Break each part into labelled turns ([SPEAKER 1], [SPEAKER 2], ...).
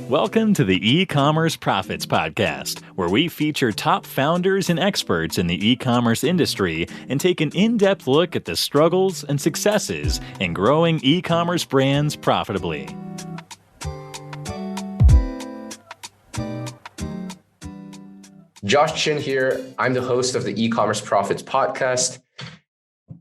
[SPEAKER 1] Welcome to the E-Commerce Profits Podcast, where we feature top founders and experts in the e-commerce industry and take an in-depth look at the struggles and successes in growing e-commerce brands profitably.
[SPEAKER 2] Josh Chin here. I'm the host of the E-Commerce Profits Podcast,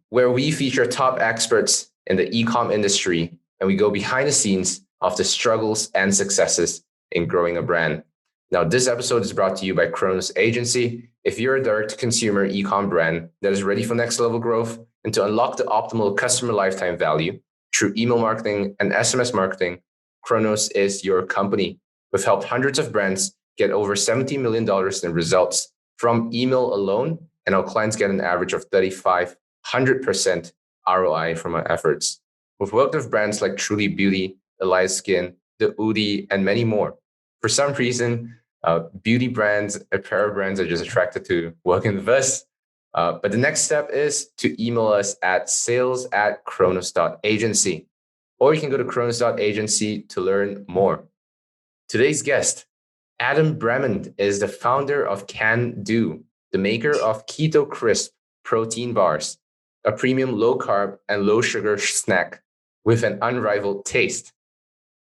[SPEAKER 2] where we feature top experts in the e-com industry, and we go behind the scenes of the struggles and successes in growing a brand. Now, this episode is brought to you by Chronos.agency. If you're a direct-to-consumer e-com brand that is ready for next-level growth and to unlock the optimal customer lifetime value through email marketing and SMS marketing, Chronos is your company. We've helped hundreds of brands get over $70 million in results from email alone, and our clients get an average of 3,500% ROI from our efforts. We've worked with brands like Truly Beauty, Elias Skin, the Udi, and many more. For some reason, beauty brands, apparel brands are just attracted to working with us. But the next step is to email us at sales@chronos.agency, or you can go to chronos.agency to learn more. Today's guest, Adam Bremen, is the founder of CanDo, the maker of Keto Krisp protein bars, a premium low-carb and low-sugar snack with an unrivaled taste.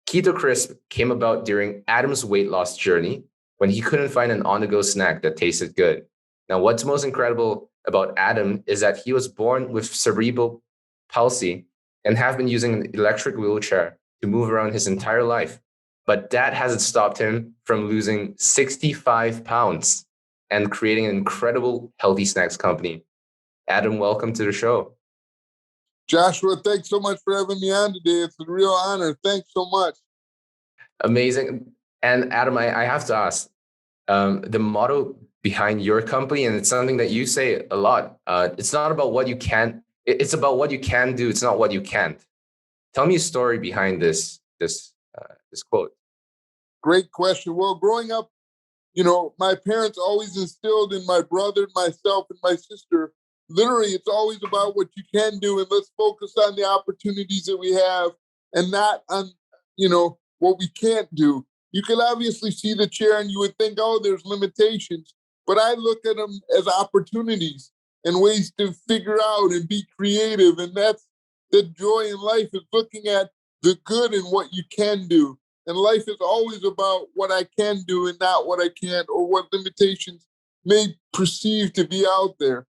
[SPEAKER 2] Keto Krisp came about during Adam's weight loss journey when he couldn't find an on-the-go snack that tasted good. Now, what's most incredible about Adam is that he was born with cerebral palsy and have been using an electric wheelchair to move around his entire life. But that hasn't stopped him from losing 65 pounds and creating an incredible healthy snacks company. Adam, welcome to the show.
[SPEAKER 3] Joshua, thanks so much for having me on today. It's a real honor. Thanks so much.
[SPEAKER 2] Amazing. And Adam, I have to ask, the motto behind your company, and it's something that you say a lot, it's not about what you can, it's about what you can do. It's not what you can't. Tell me a story behind this quote.
[SPEAKER 3] Great question. Well, growing up, my parents always instilled in my brother, myself, and my sister, literally, it's always about what you can do, and let's focus on the opportunities that we have and not on, what we can't do. You can obviously see the chair and you would think, oh, there's limitations, but I look at them as opportunities and ways to figure out and be creative. And that's the joy in life, is looking at the good in what you can do. And life is always about what I can do and not what I can't, or what limitations may perceive to be out there.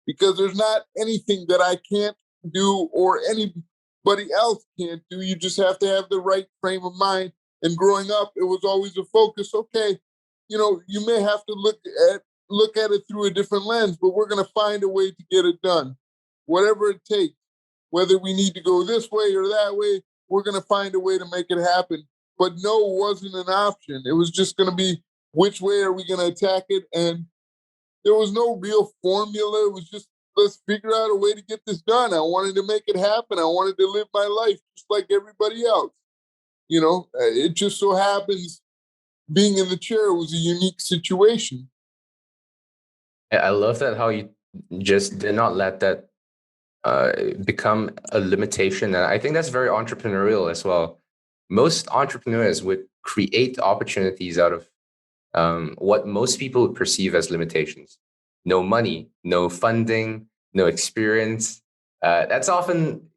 [SPEAKER 3] Because there's not anything that I can't do or anybody else can't do. You just have to have the right frame of mind. And growing up, it was always a focus. Okay, you may have to look at it through a different lens, but we're going to find a way to get it done. Whatever it takes, whether we need to go this way or that way, we're going to find a way to make it happen. But no wasn't an option. It was just going to be, which way are we going to attack it? And there was no real formula. It was just, let's figure out a way to get this done. I wanted to make it happen. I wanted to live my life just like everybody else. It just so happens being in the chair was a unique situation.
[SPEAKER 2] I love that, how you just did not let that become a limitation. And I think that's very entrepreneurial as well. Most entrepreneurs would create opportunities out of what most people perceive as limitations. No money, no funding, no experience. That's often,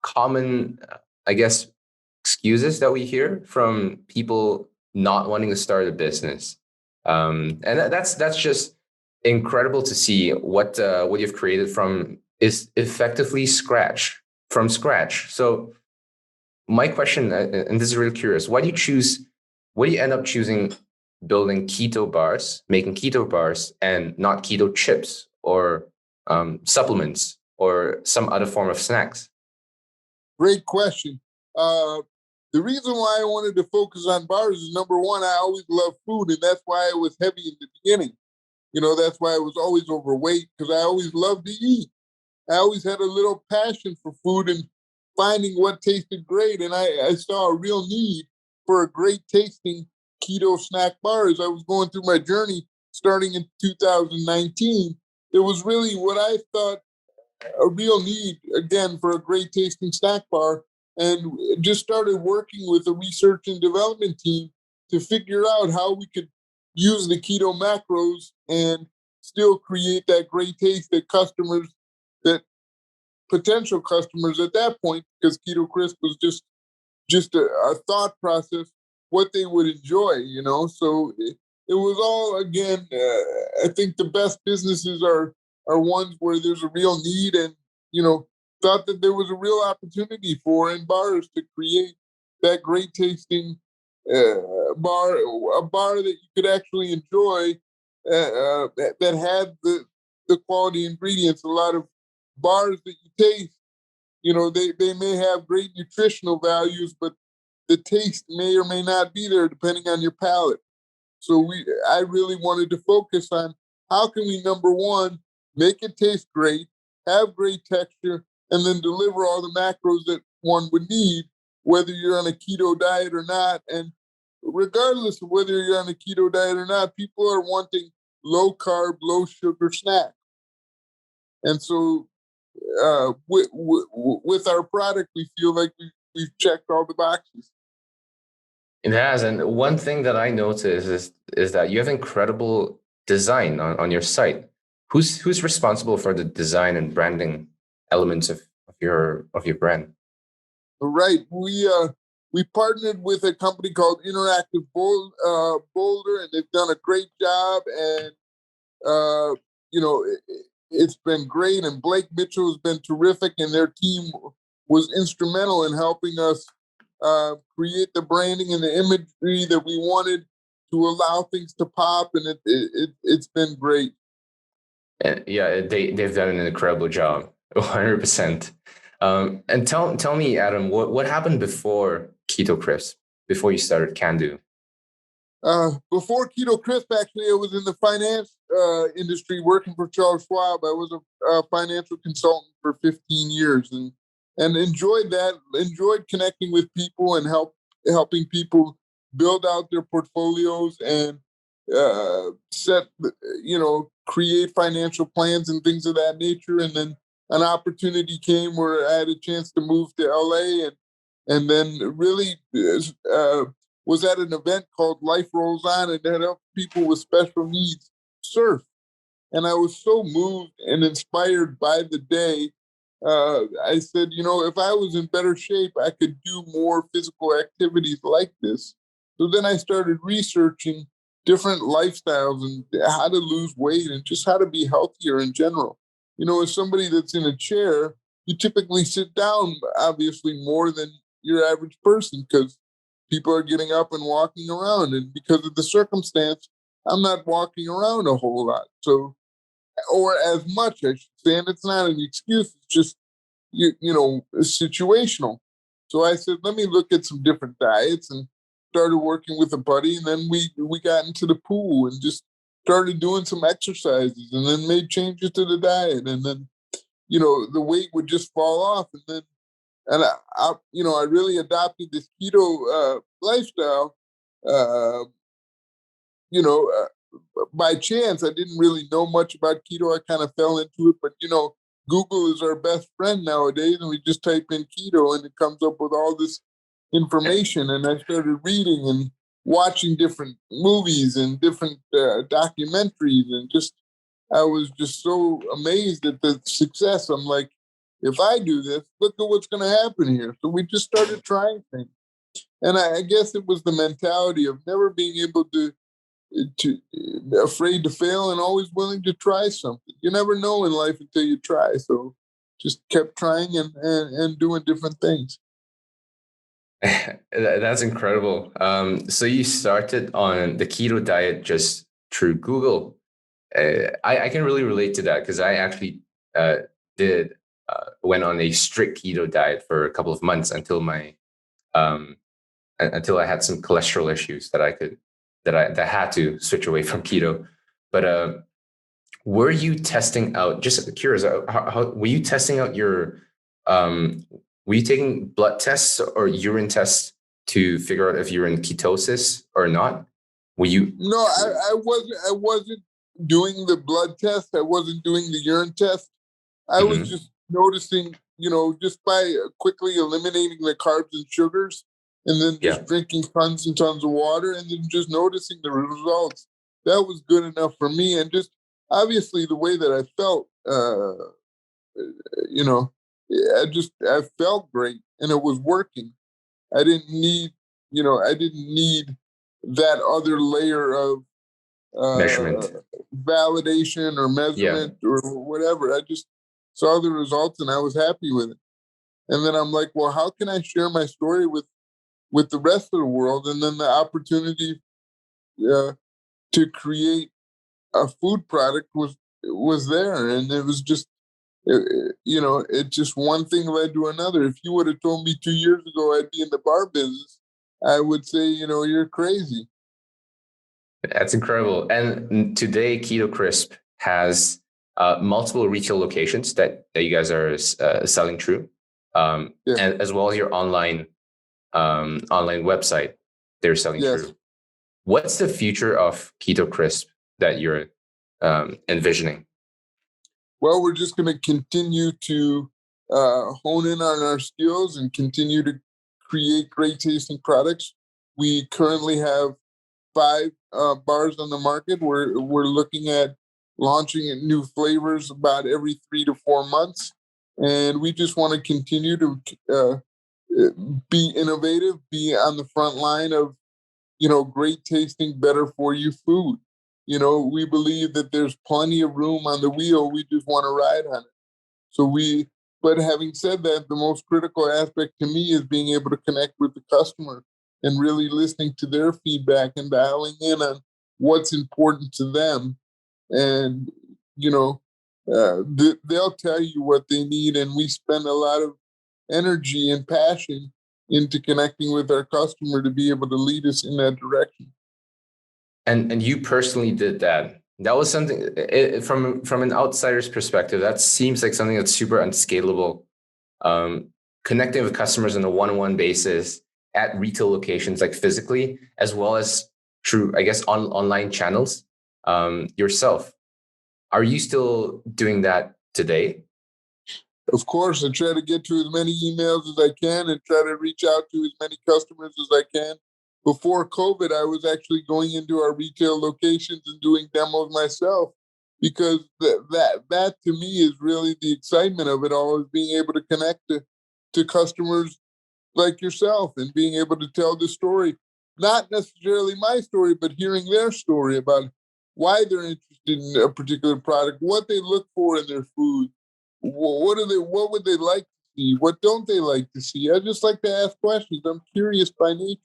[SPEAKER 2] common, excuses that we hear from people not wanting to start a business. And that's just incredible to see what you've created is effectively from scratch. So my question, and this is really curious, why do you end up choosing building keto bars, making keto bars, and not keto chips or supplements or some other form of snacks?
[SPEAKER 3] Great question. The reason why I wanted to focus on bars is, number one, I always loved food, and that's why I was heavy in the beginning. That's why I was always overweight, because I always loved to eat. I always had a little passion for food and finding what tasted great. And I saw a real need for a great tasting keto snack bar. As I was going through my journey starting in 2019, there was really what I thought a real need, again, for a great tasting snack bar. and just started working with a research and development team to figure out how we could use the keto macros and still create that great taste that potential customers at that point, because Keto Krisp was just a thought process, what they would enjoy, So it was all, again, I think the best businesses are ones where there's a real need and, thought that there was a real opportunity for in bars to create that great tasting bar, a bar that you could actually enjoy that had the quality ingredients. A lot of bars that you taste, they may have great nutritional values, but the taste may or may not be there depending on your palate. So I really wanted to focus on how can we, number one, make it taste great, have great texture, and then deliver all the macros that one would need, whether you're on a keto diet or not. And regardless of whether you're on a keto diet or not, people are wanting low carb, low sugar snacks. And so with our product, we feel like we've checked all the boxes.
[SPEAKER 2] It has. And one thing that I noticed is that you have incredible design on your site. Who's responsible for the design and branding elements of your brand?
[SPEAKER 3] Right. We partnered with a company called Interactive Boulder, and they've done a great job. And it's been great. And Blake Mitchell has been terrific, and their team was instrumental in helping us create the branding and the imagery that we wanted to allow things to pop, and it's been great.
[SPEAKER 2] And yeah, they've done an incredible job, 100%. And tell me, Adam, what happened before Keto Krisp, before you started CanDo?
[SPEAKER 3] Before Keto Krisp, actually, I was in the finance industry working for Charles Schwab. I was a financial consultant for 15 years and enjoyed that, enjoyed connecting with people and helping people build out their portfolios and create financial plans and things of that nature. And then an opportunity came where I had a chance to move to LA and then really was at an event called Life Rolls On, and that helped people with special needs surf. And I was so moved and inspired by the day. I said, if I was in better shape, I could do more physical activities like this. So then I started researching different lifestyles and how to lose weight and just how to be healthier in general. As somebody that's in a chair, you typically sit down, obviously, more than your average person because people are getting up and walking around. And because of the circumstance, I'm not walking around a whole lot. So, or as much, I should say, and it's not an excuse. It's just, situational. So I said, let me look at some different diets and started working with a buddy. And then we got into the pool and just started doing some exercises and then made changes to the diet. And then, the weight would just fall off. And I really adopted this keto lifestyle, by chance. I didn't really know much about keto. I kind of fell into it, but Google is our best friend nowadays, and we just type in keto and it comes up with all this information. And I started reading and watching different movies and different documentaries, and I was just so amazed at the success. I'm like, if I do this, look at what's going to happen here. So we just started trying things. And I guess it was the mentality of never being able to afraid to fail and always willing to try something. You never know in life until you try. So just kept trying and doing different things.
[SPEAKER 2] That's incredible. So you started on the keto diet just through Google. I can really relate to that because I actually went on a strict keto diet for a couple of months until until I had some cholesterol issues that I had to switch away from keto. But were you testing out? Just curious, how were you testing out your? Were you taking blood tests or urine tests to figure out if you're in ketosis or not? Were you?
[SPEAKER 3] No, I wasn't doing the blood test. I wasn't doing the urine test. I was just noticing, just by quickly eliminating the carbs and sugars, and then
[SPEAKER 2] Yeah.
[SPEAKER 3] just drinking tons and tons of water, and then just noticing the results. That was good enough for me. And just obviously the way that I felt, you know, I felt great and it was working. I didn't need, I didn't need that other layer of
[SPEAKER 2] Measurement.
[SPEAKER 3] validation or
[SPEAKER 2] Yeah.
[SPEAKER 3] measurement or whatever. I just saw the results and I was happy with it. And then I'm like, well, how can I share my story with the rest of the world? And then the opportunity to create a food product was there, and it was just it just one thing led to another. If you would have told me 2 years ago I'd be in the bar business, I would say, you're crazy.
[SPEAKER 2] That's incredible. And today, Keto Krisp has multiple retail locations that you guys are selling through, and as well as your online website they're selling through. What's the future of Keto Krisp that you're envisioning?
[SPEAKER 3] Well, we're just going to continue to hone in on our skills and continue to create great tasting products. We currently have 5 bars on the market. We're looking at launching new flavors about every 3 to 4 months, and we just want to continue to be innovative, be on the front line of great tasting, better for you food. We believe that there's plenty of room on the wheel. We just want to ride on it. But having said that, the most critical aspect to me is being able to connect with the customer and really listening to their feedback and dialing in on what's important to them. And, they'll tell you what they need. And we spend a lot of energy and passion into connecting with our customer to be able to lead us in that direction.
[SPEAKER 2] And you personally did that. That was something from an outsider's perspective, that seems like something that's super unscalable. Connecting with customers on a one-on-one basis at retail locations, like physically, as well as through, I guess, online channels yourself. Are you still doing that today?
[SPEAKER 3] Of course, I try to get to as many emails as I can and try to reach out to as many customers as I can. Before COVID, I was actually going into our retail locations and doing demos myself, because that to me is really the excitement of it all, is being able to connect to customers like yourself and being able to tell the story, not necessarily my story, but hearing their story about why they're interested in a particular product, what they look for in their food. What would they like to see? What don't they like to see? I just like to ask questions. I'm curious by nature.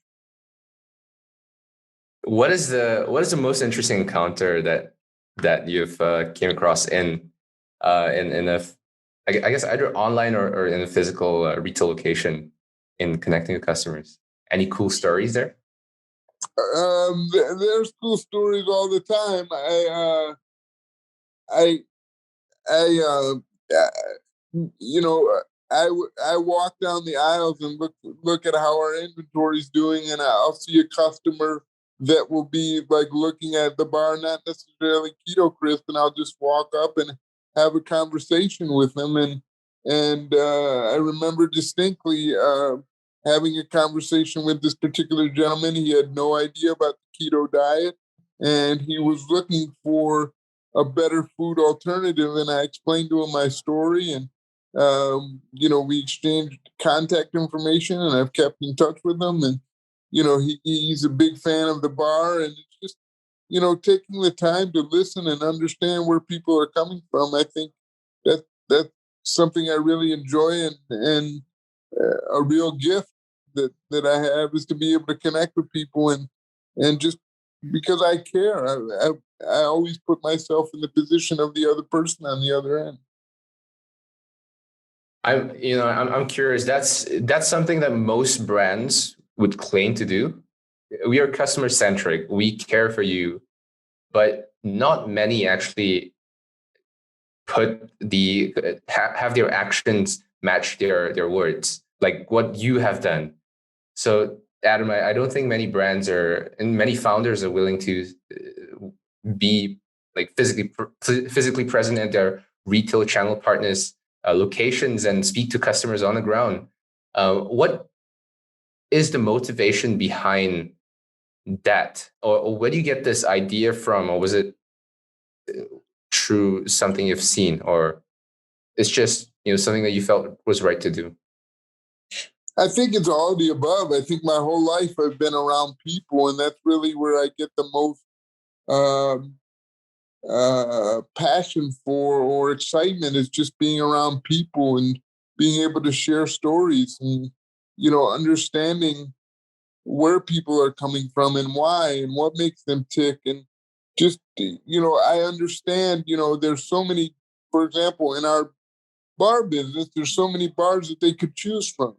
[SPEAKER 2] What is the most interesting encounter that you've came across in a, I guess either online or in a physical retail location in connecting with customers? Any cool stories there?
[SPEAKER 3] There's cool stories all the time. I I walk down the aisles and look at how our inventory's doing, and I'll see a customer that will be like looking at the bar, not necessarily Keto Krisp, and I'll just walk up and have a conversation with them. And I remember distinctly having a conversation with this particular gentleman. He had no idea about the keto diet, and he was looking for a better food alternative. And I explained to him my story, and we exchanged contact information, and I've kept in touch with him. And he's a big fan of the bar, and it's just taking the time to listen and understand where people are coming from. I think that's something I really enjoy, and a real gift that I have is to be able to connect with people, and just because I care. I always put myself in the position of the other person on the other end.
[SPEAKER 2] I'm curious. That's something that most brands would claim to do. We are customer centric. We care for you, but not many actually have their actions match their words, like what you have done. So, Adam, I don't think many brands and many founders are willing to be like physically present at their retail channel partners locations and speak to customers on the ground. What is the motivation behind that, or where do you get this idea from, or was it through something you've seen, or it's just something that you felt was right to do?
[SPEAKER 3] I think it's all of the above. I think my whole life I've been around people, and that's really where I get the most passion for or excitement, is just being around people and being able to share stories and understanding where people are coming from and why and what makes them tick. And just I understand, there's so many, for example, in our bar business, there's so many bars that they could choose from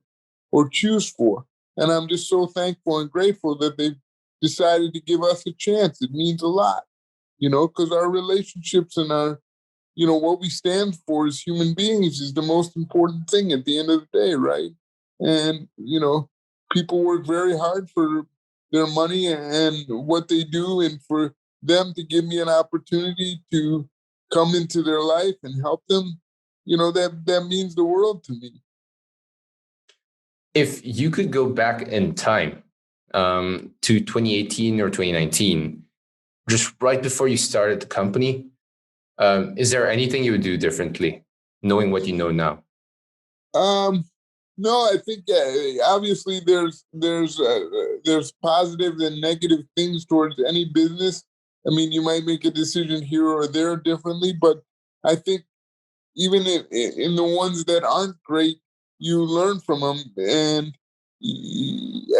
[SPEAKER 3] or choose for. And I'm just so thankful and grateful that they've decided to give us a chance. It means a lot, because our relationships and our, what we stand for as human beings is the most important thing at the end of the day, right? And, people work very hard for their money and what they do, and for them to give me an opportunity to come into their life and help them, that means the world to me.
[SPEAKER 2] If you could go back in time to 2018 or 2019, just right before you started the company, is there anything you would do differently, knowing what you know now?
[SPEAKER 3] No, I think obviously there's positive and negative things towards any business. I mean, you might make a decision here or there differently, but I think even in the ones that aren't great, you learn from them. And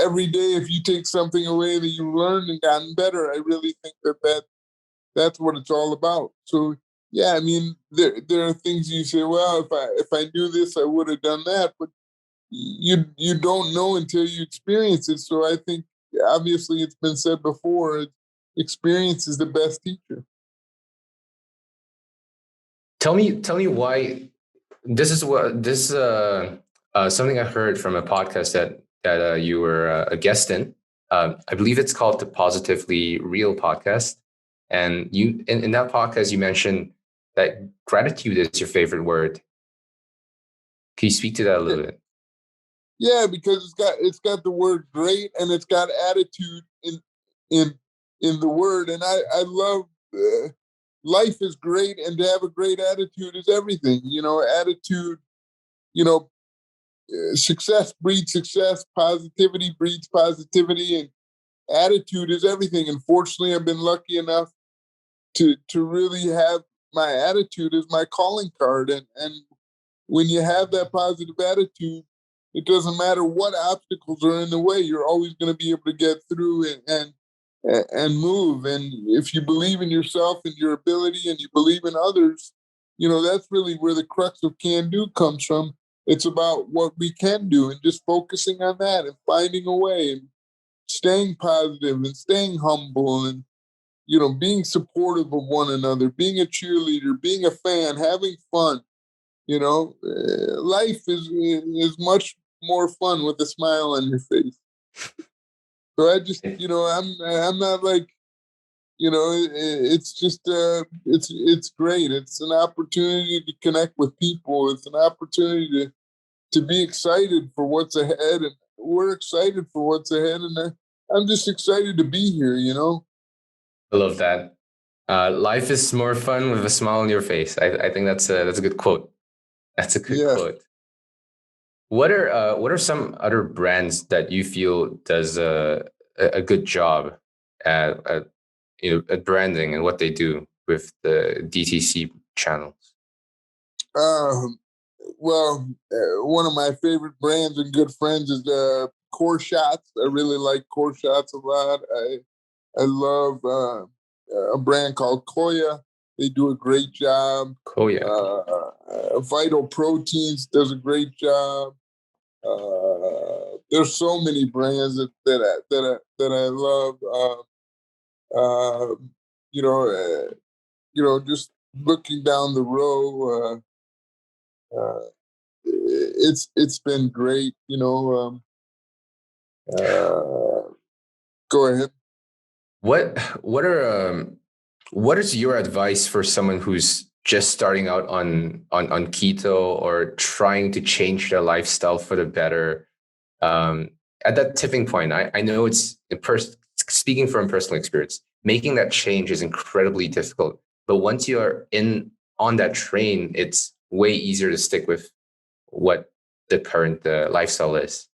[SPEAKER 3] every day, if you take something away that you learned and gotten better, I really think that's what it's all about. So yeah, I mean, there are things you say, well, if I knew this, I would have done that, but you don't know until you experience it. So I think obviously it's been said before, experience is the best teacher.
[SPEAKER 2] Tell me why. This is something I heard from a podcast that you were a guest in. I believe it's called the Positively Real podcast. And you in that podcast you mentioned that gratitude is your favorite word. Can you speak to that a little bit?
[SPEAKER 3] Yeah, because it's got the word great, and it's got attitude in in the word. And I love life is great, and to have a great attitude is everything. Attitude. Success breeds success. Positivity breeds positivity, and attitude is everything. And fortunately, I've been lucky enough to really have my attitude as my calling card. And when you have that positive attitude, it doesn't matter what obstacles are in the way. You're always going to be able to get through and move. And if you believe in yourself and your ability, and you believe in others, that's really where the crux of CanDo comes from. It's about what we can do, and just focusing on that and finding a way and staying positive and staying humble and being supportive of one another, being a cheerleader, being a fan, having fun. Life is much more fun with a smile on your face. So I just, I'm not like, it's just, it's great. It's an opportunity to connect with people. It's an opportunity to be excited for what's ahead, and we're excited for what's ahead. And I'm just excited to be here.
[SPEAKER 2] I love that. Life is more fun with a smile on your face. I think that's a good quote. That's a good quote. What are some other brands that you feel does a good job at branding and what they do with the DTC channels?
[SPEAKER 3] Well, one of my favorite brands and good friends is Core Shots. I really like Core Shots a lot. I love a brand called Koya. They do a great job.
[SPEAKER 2] Koya.
[SPEAKER 3] Vital Proteins does a great job. There's so many brands that I love. Just looking down the row, it's been great. Go ahead.
[SPEAKER 2] What is your advice for someone who's just starting out on keto or trying to change their lifestyle for the better, at that tipping point, I know it's speaking from personal experience, making that change is incredibly difficult. But once you are on that train, it's way easier to stick with what the current lifestyle is.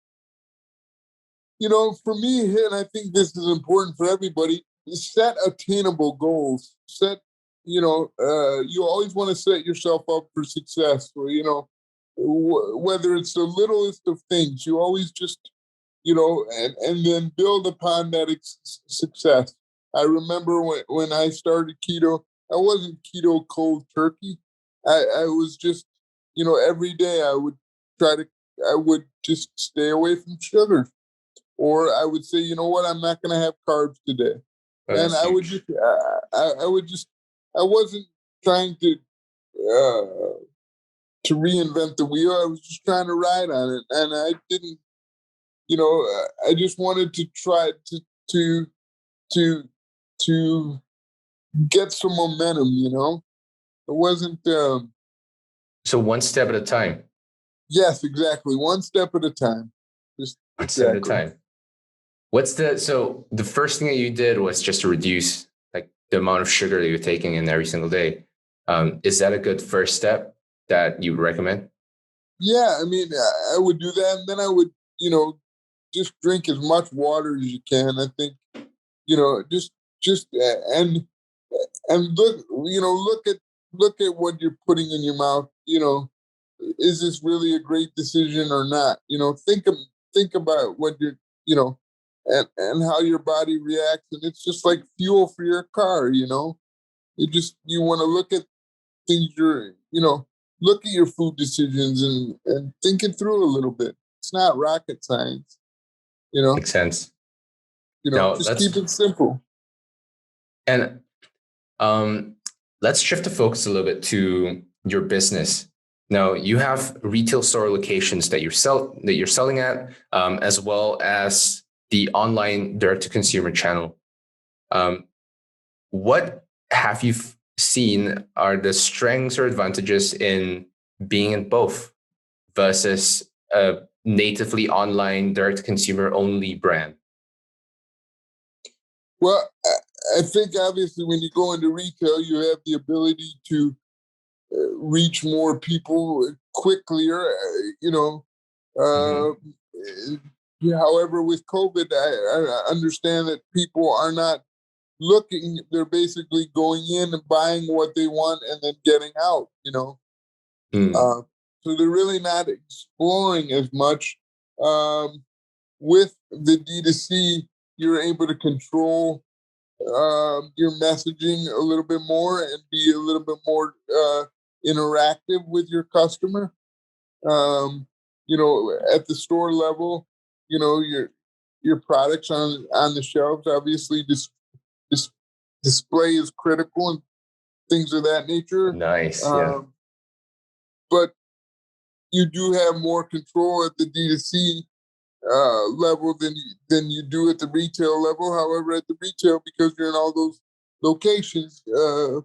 [SPEAKER 3] For me, and I think this is important for everybody, set attainable goals. You always want to set yourself up for success, or, whether it's the littlest of things, you always just, and then build upon that success. I remember when I started keto, I wasn't keto cold turkey. I was just, every day I would just stay away from sugar. Or I would say, you know what, I'm not going to have carbs today.
[SPEAKER 2] Oh,
[SPEAKER 3] And I would just, I wasn't trying to reinvent the wheel. I was just trying to ride on it. And I didn't, I just wanted to try to get some momentum, It wasn't.
[SPEAKER 2] So one step at a time.
[SPEAKER 3] Yes, exactly. One step at a time. Just
[SPEAKER 2] one step at a time. So the first thing that you did was just to reduce like the amount of sugar that you're taking in every single day. Is that a good first step that you recommend?
[SPEAKER 3] Yeah, I mean, I would do that, and then I would, just drink as much water as you can. I think, just and look at what you're putting in your mouth. Is this really a great decision or not? Think about what you're, and how your body reacts, and it's just like fuel for your car. You want to look at things look at your food decisions and think it through a little bit. It's not rocket science,
[SPEAKER 2] Makes sense.
[SPEAKER 3] Just keep it simple.
[SPEAKER 2] And let's shift the focus a little bit to your business. Now, you have retail store locations that you're selling at, as well as the online direct-to-consumer channel. What have you seen are the strengths or advantages in being in both versus a natively online direct-to-consumer only brand?
[SPEAKER 3] Well, I think obviously when you go into retail, you have the ability to reach more people quickly. However, with COVID, I understand that people are not looking. They're basically going in and buying what they want and then getting out, so they're really not exploring as much. With the D2C, you're able to control your messaging a little bit more and be a little bit more interactive with your customer. At the store level, your products on the shelves, obviously display is critical and things of that nature.
[SPEAKER 2] Nice. Yeah.
[SPEAKER 3] But you do have more control at the D2C level than you do at the retail level. However, at the retail, because you're in all those locations, your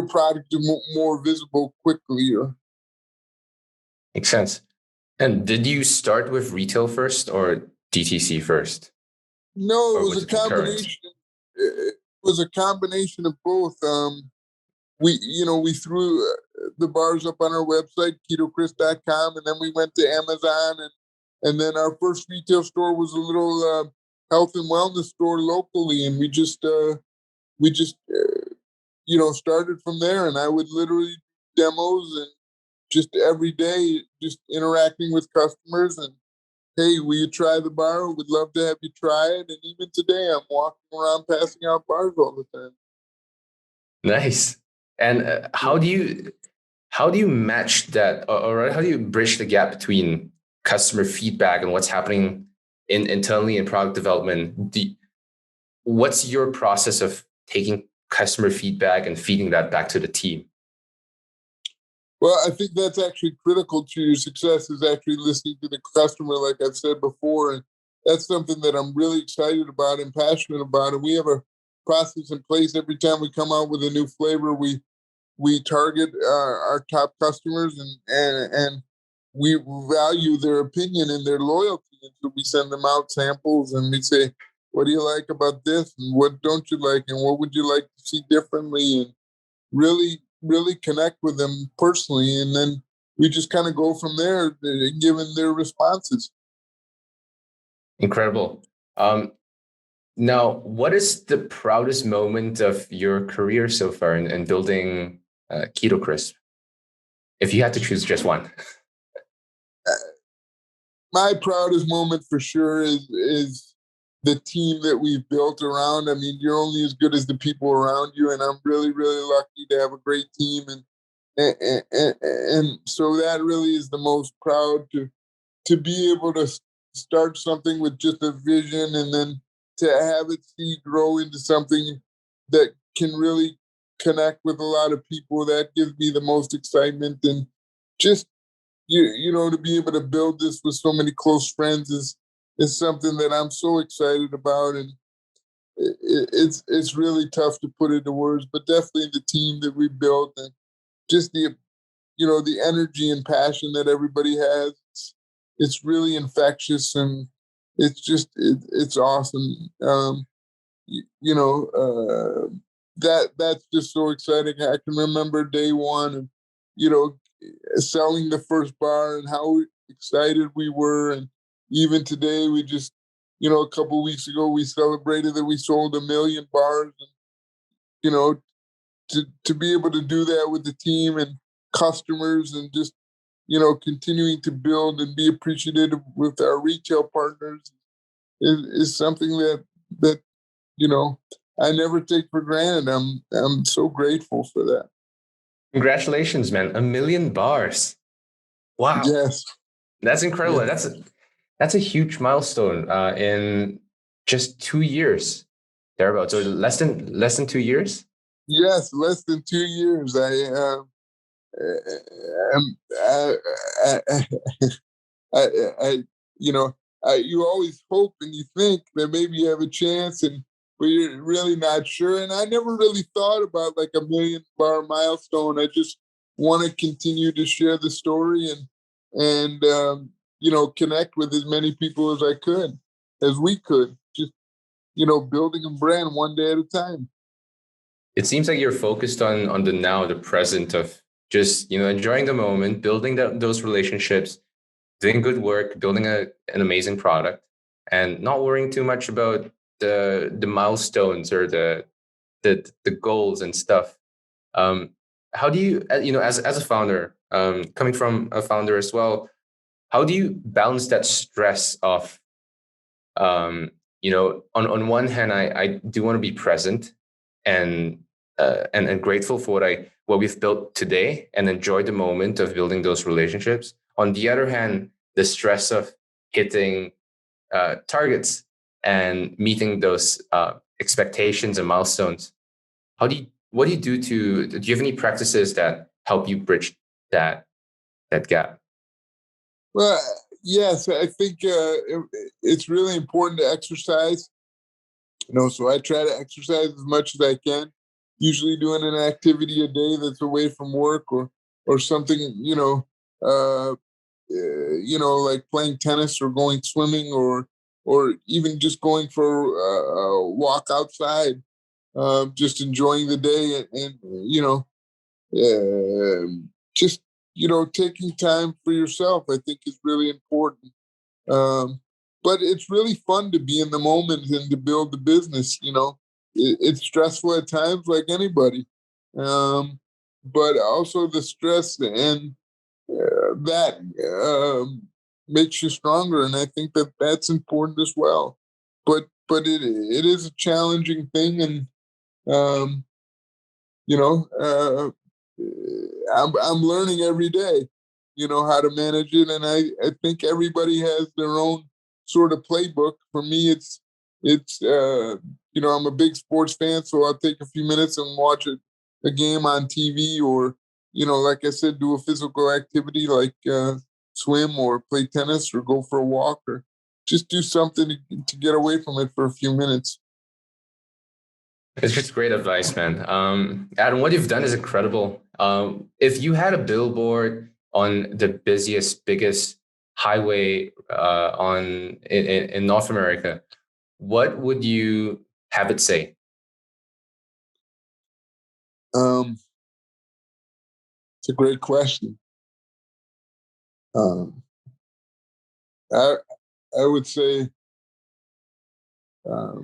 [SPEAKER 3] product is more visible quickly.
[SPEAKER 2] Makes sense. And did you start with retail first or DTC first?
[SPEAKER 3] No, it was a combination. It was a combination of both. We threw the bars up on our website, keto-krisp.com, and then we went to Amazon, and then our first retail store was a little health and wellness store locally, and we just started from there. And I would literally do demos and just every day, just interacting with customers and, hey, will you try the bar? We'd love to have you try it. And even today, I'm walking around passing out bars all the time.
[SPEAKER 2] Nice. And how do you match that, or how do you bridge the gap between customer feedback and what's happening internally in product development? What's your process of taking customer feedback and feeding that back to the team?
[SPEAKER 3] Well, I think that's actually critical to your success, is actually listening to the customer, like I've said before. And that's something that I'm really excited about and passionate about. And we have a process in place. Every time we come out with a new flavor, we target our top customers, and we value their opinion and their loyalty. And so we send them out samples and we say, what do you like about this? And what don't you like? And what would you like to see differently? And really, really connect with them personally. And then we just kind of go from there, given their responses.
[SPEAKER 2] Incredible. Now, what is the proudest moment of your career so far in building Keto Krisp? If you had to choose just one.
[SPEAKER 3] My proudest moment for sure is the team that we've built around. I mean, you're only as good as the people around you, and I'm really, really lucky to have a great team, and so that really is the most proud to be able to start something with just a vision, and then to have it see grow into something that can really connect with a lot of people. That gives me the most excitement, and just you know, to be able to build this with so many close friends is something that I'm so excited about, and it's really tough to put into words, but definitely the team that we built, and just the the energy and passion that everybody has. It's really infectious, and it's just it's awesome. That's just so exciting. I can remember day one, and you know, selling the first bar and how excited we were. And even today, we just, a couple of weeks ago, we celebrated that we sold 1 million bars. And, to be able to do that with the team and customers, and just, continuing to build and be appreciative with our retail partners is something that, I never take for granted. I'm so grateful for that.
[SPEAKER 2] Congratulations, man. 1 million bars. Wow.
[SPEAKER 3] Yes.
[SPEAKER 2] That's incredible.
[SPEAKER 3] Yes.
[SPEAKER 2] That's a huge milestone in just 2 years, thereabouts, or less than 2 years.
[SPEAKER 3] Yes, less than 2 years. You always hope and you think that maybe you have a chance, but you're really not sure. And I never really thought about like 1 million bar milestone. I just want to continue to share the story and connect with as many people as we could. Just building a brand one day at a time.
[SPEAKER 2] It seems like you're focused on the now, the present, of just enjoying the moment, building those relationships, doing good work, building an amazing product, and not worrying too much about the milestones or the goals and stuff. How do you, as a founder, coming from a founder as well, how do you balance that stress of, on one hand, I do want to be present and grateful for what we've built today and enjoy the moment of building those relationships. On the other hand, the stress of hitting targets and meeting those expectations and milestones. What do you do do you have any practices that help you bridge that gap?
[SPEAKER 3] Well, yes, I think it's really important to exercise. So I try to exercise as much as I can. Usually doing an activity a day that's away from work, or something, like playing tennis or going swimming, or even just going for a walk outside, just enjoying the day, and just taking time for yourself, I think, is really important. But it's really fun to be in the moment and to build the business. It's stressful at times, like anybody, but also the stress and that makes you stronger, and I think that's important as well. But it is a challenging thing, and um, I'm learning every day, how to manage it, and I think everybody has their own sort of playbook. For me, it's I'm a big sports fan, so I'll take a few minutes and watch a game on TV, or like I said, do a physical activity like swim or play tennis or go for a walk, or just do something to get away from it for a few minutes.
[SPEAKER 2] It's just great advice, man. Adam, what you've done is incredible. If you had a billboard on the busiest, biggest highway in North America, what would you have it say?
[SPEAKER 3] It's a great question. I would say, oh,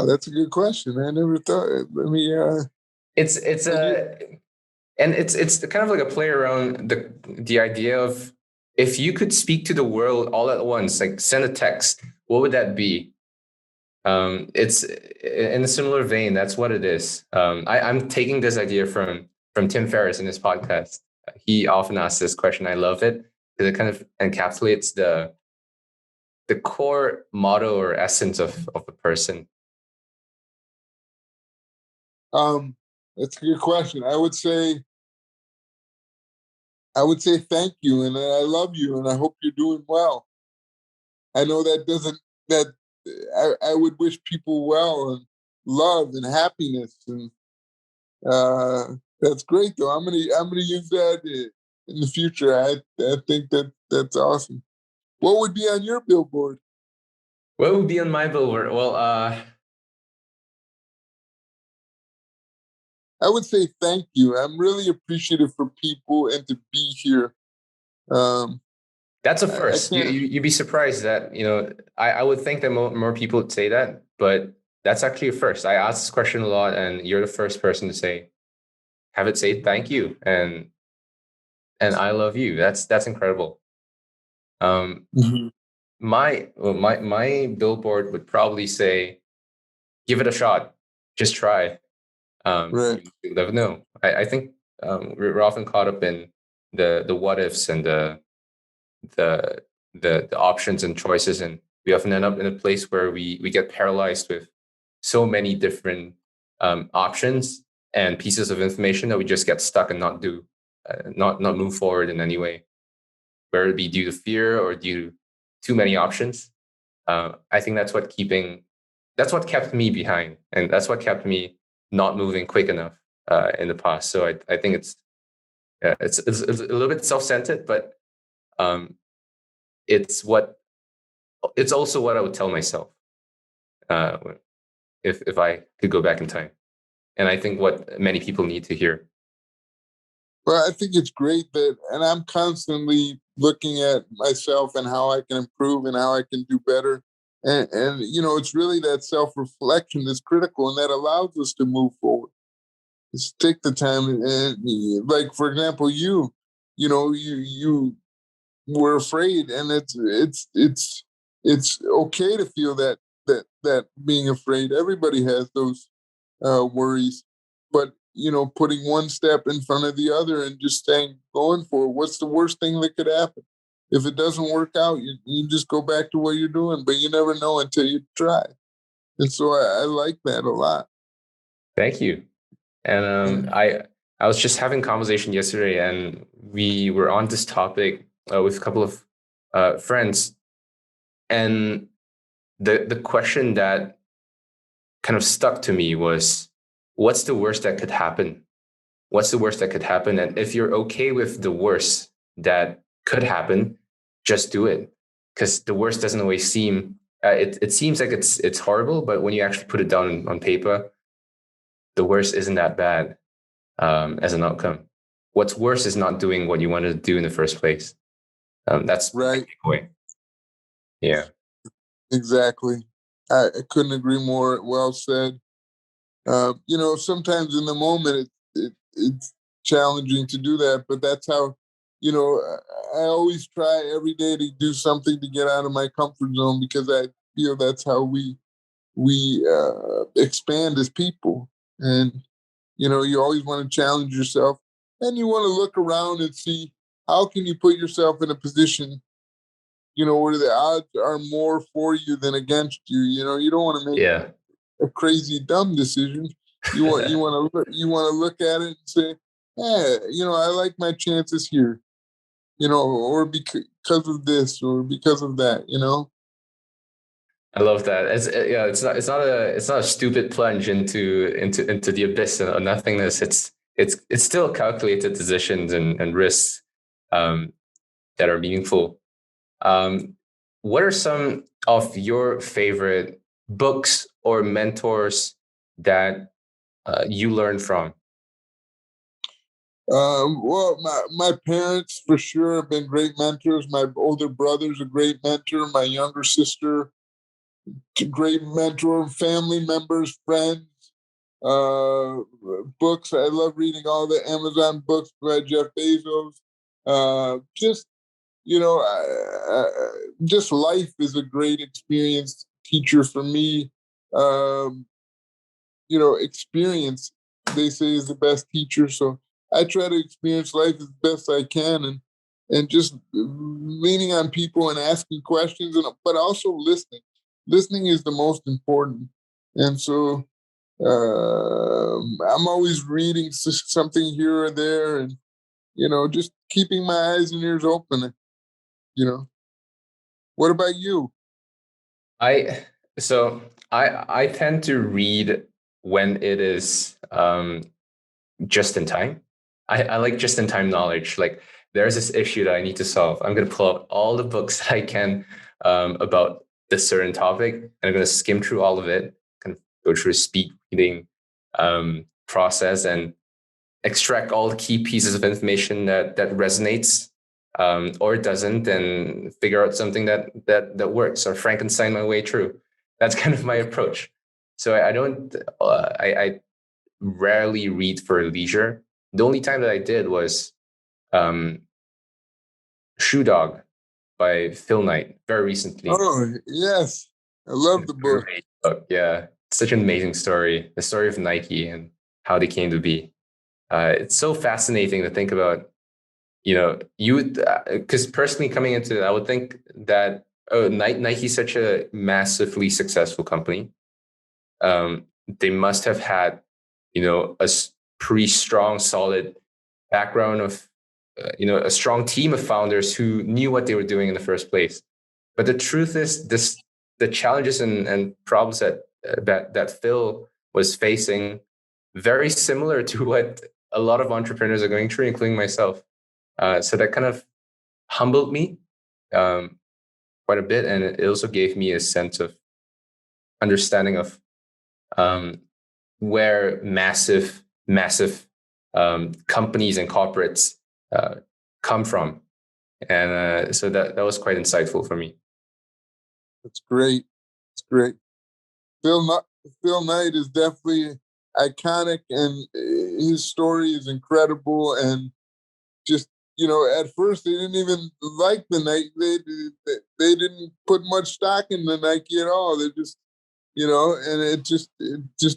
[SPEAKER 3] that's a good question. I never thought. Let me.
[SPEAKER 2] It's kind of like a play around the idea of, if you could speak to the world all at once, like send a text, what would that be? It's in a similar vein. That's what it is. I'm taking this idea from Tim Ferriss in his podcast. He often asks this question. I love it because it kind of encapsulates the core motto or essence of a person.
[SPEAKER 3] That's a good question. I would say thank you, and I love you, and I hope you're doing well. I know that I would wish people well and love and happiness, and that's great though. I'm gonna use that in the future. I think that's awesome. What would be on your billboard?
[SPEAKER 2] What would be on my billboard? Well,
[SPEAKER 3] I would say thank you. I'm really appreciative for people and to be here.
[SPEAKER 2] That's a first. You'd be surprised that, I would think that more people would say that, but that's actually a first. I ask this question a lot, and you're the first person to have it say thank you and I love you. That's incredible.
[SPEAKER 3] Mm-hmm.
[SPEAKER 2] My billboard would probably say, give it a shot, just try.
[SPEAKER 3] Right.
[SPEAKER 2] You never know. I think we're often caught up in the what ifs and the options and choices, and we often end up in a place where we get paralyzed with so many different options and pieces of information that we just get stuck and not move forward in any way, whether it be due to fear or due to too many options. I think that's what kept me behind, and that's what kept me not moving quick enough in the past. So I think it's a little bit self-centered, but it's also what I would tell myself if I could go back in time. And I think what many people need to hear.
[SPEAKER 3] Well, I think it's great and I'm constantly looking at myself and how I can improve and how I can do better. And it's really that self-reflection that's critical, and that allows us to move forward. Just take the time and like, for example, you were afraid, and it's okay to feel that being afraid. Everybody has those worries, but putting one step in front of the other and just going for it. What's the worst thing that could happen? If it doesn't work out, you just go back to what you're doing, but you never know until you try. And so I like that a lot.
[SPEAKER 2] Thank you. And I was just having a conversation yesterday, and we were on this topic with a couple of friends, and the question that kind of stuck to me was, what's the worst that could happen? What's the worst that could happen? And if you're okay with the worst that could happen, just do it. Because the worst doesn't always seem, it seems like it's horrible, but when you actually put it down on paper, the worst isn't that bad as an outcome. What's worse is not doing what you wanted to do in the first place. That's
[SPEAKER 3] right.
[SPEAKER 2] Takeaway. Yeah.
[SPEAKER 3] Exactly. I couldn't agree more. Well said. Sometimes in the moment it's challenging to do that, but that's how, I always try every day to do something to get out of my comfort zone, because I feel that's how we expand as people. And, you always want to challenge yourself, and you want to look around and see how can you put yourself in a position, where the odds are more for you than against you. You don't want to make a crazy dumb decision. You want to look at it and say, I like my chances here, or because of this or because of that,
[SPEAKER 2] I love that. It's not a stupid plunge into the abyss of nothingness. It's still calculated decisions and risks um, that are meaningful. Um, what are some of your favorite books or mentors that you learned from?
[SPEAKER 3] Well, my parents for sure have been great mentors. My older brother's a great mentor. My younger sister, a great mentor. Family members, friends, uh, books. I love reading all the Amazon books by Jeff Bezos. Just just life is a great experience teacher for me. Um, experience, they say, is the best teacher. So I try to experience life as best I can, and just leaning on people and asking questions, but also listening. Listening is the most important. And so I'm always reading something here or there, and just keeping my eyes and ears open. You know, what about you?
[SPEAKER 2] I I tend to read when it is just in time. I like just in time knowledge. Like there's this issue that I need to solve. I'm going to pull out all the books that I can about this certain topic, and I'm going to skim through all of it, kind of go through a speed reading process, and extract all the key pieces of information that resonates or doesn't, and figure out something that works, or Frankenstein my way through. That's kind of my approach. So I don't I rarely read for leisure. The only time that I did was um, Shoe Dog by Phil Knight very recently.
[SPEAKER 3] Oh, yes. I love the book.
[SPEAKER 2] Great book. Yeah, it's such an amazing story. The story of Nike and how they came to be. It's so fascinating to think about. You because personally coming into it, I would think that Nike's such a massively successful company. They must have had, a pretty strong, solid background of, a strong team of founders who knew what they were doing in the first place. But the truth is, the challenges and problems that Phil was facing, very similar to what a lot of entrepreneurs are going through, including myself. So that kind of humbled me quite a bit, and it also gave me a sense of understanding of um, where massive companies and corporates uh, come from, and so that was quite insightful for me.
[SPEAKER 3] That's great. It's great. Phil, Phil Knight is definitely iconic, and his story is incredible. And just at first they didn't even like the Nike. They didn't put much stock in the Nike at all. They just and it just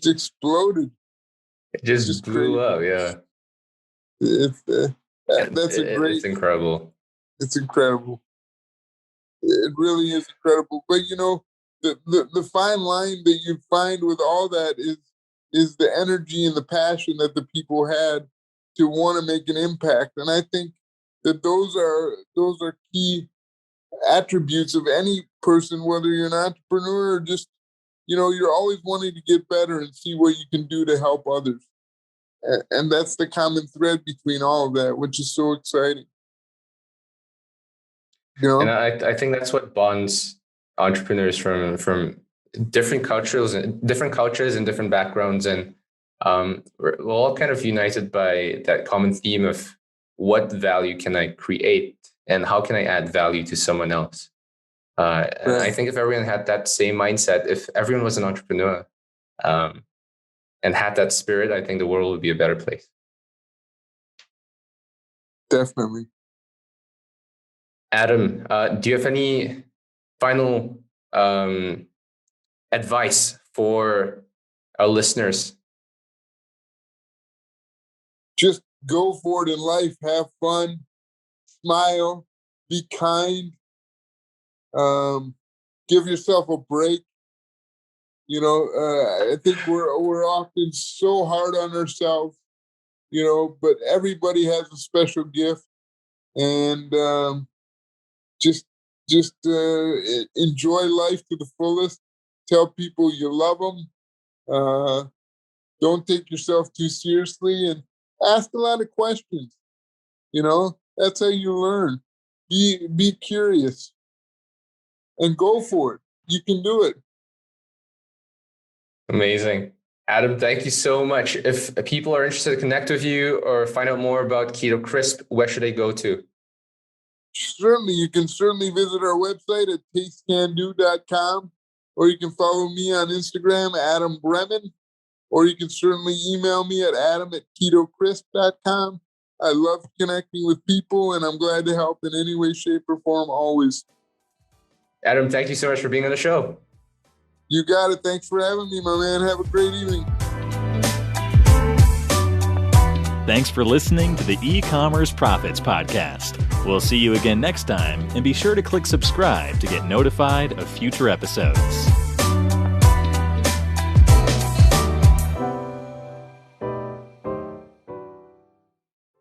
[SPEAKER 3] exploded.
[SPEAKER 2] It
[SPEAKER 3] It's
[SPEAKER 2] just
[SPEAKER 3] just
[SPEAKER 2] blew
[SPEAKER 3] crazy.
[SPEAKER 2] up, yeah.
[SPEAKER 3] It's that's a great.
[SPEAKER 2] It's incredible.
[SPEAKER 3] It's incredible. It really is incredible. But the fine line that you find with all that is the energy and the passion that the people had to want to make an impact. And I think that those are key attributes of any person, whether you're an entrepreneur or just, you're always wanting to get better and see what you can do to help others. And that's the common thread between all of that, which is so exciting.
[SPEAKER 2] And I think that's what bonds entrepreneurs from different cultures and different backgrounds, and we're all kind of united by that common theme of what value can I create and how can I add value to someone else. And I
[SPEAKER 3] Right.
[SPEAKER 2] think if everyone had that same mindset, if everyone was an entrepreneur and had that spirit, I think the world would be a better place.
[SPEAKER 3] Definitely.
[SPEAKER 2] Adam, do you have any final advice for our listeners?
[SPEAKER 3] Just go for it in life. Have fun. Smile. Be kind. Give yourself a break. I think we're often so hard on ourselves. But everybody has a special gift, and just enjoy life to the fullest. Tell people you love them. Don't take yourself too seriously, and ask a lot of questions. That's how you learn. Be curious and go for it. You can do it.
[SPEAKER 2] Amazing. Adam, thank you so much. If people are interested to connect with you or find out more about Keto Krisp, where should they go to?
[SPEAKER 3] Certainly, you can visit our website at tastecando.com, or you can follow me on Instagram, Adam Bremen, or you can certainly email me at adam@ketokrisp.com. I love connecting with people, and I'm glad to help in any way, shape, or form, always.
[SPEAKER 2] Adam, thank you so much for being on the show.
[SPEAKER 3] You got it. Thanks for having me, my man. Have a great evening.
[SPEAKER 1] Thanks for listening to the E-Commerce Profits Podcast. We'll see you again next time, and be sure to click subscribe to get notified of future episodes.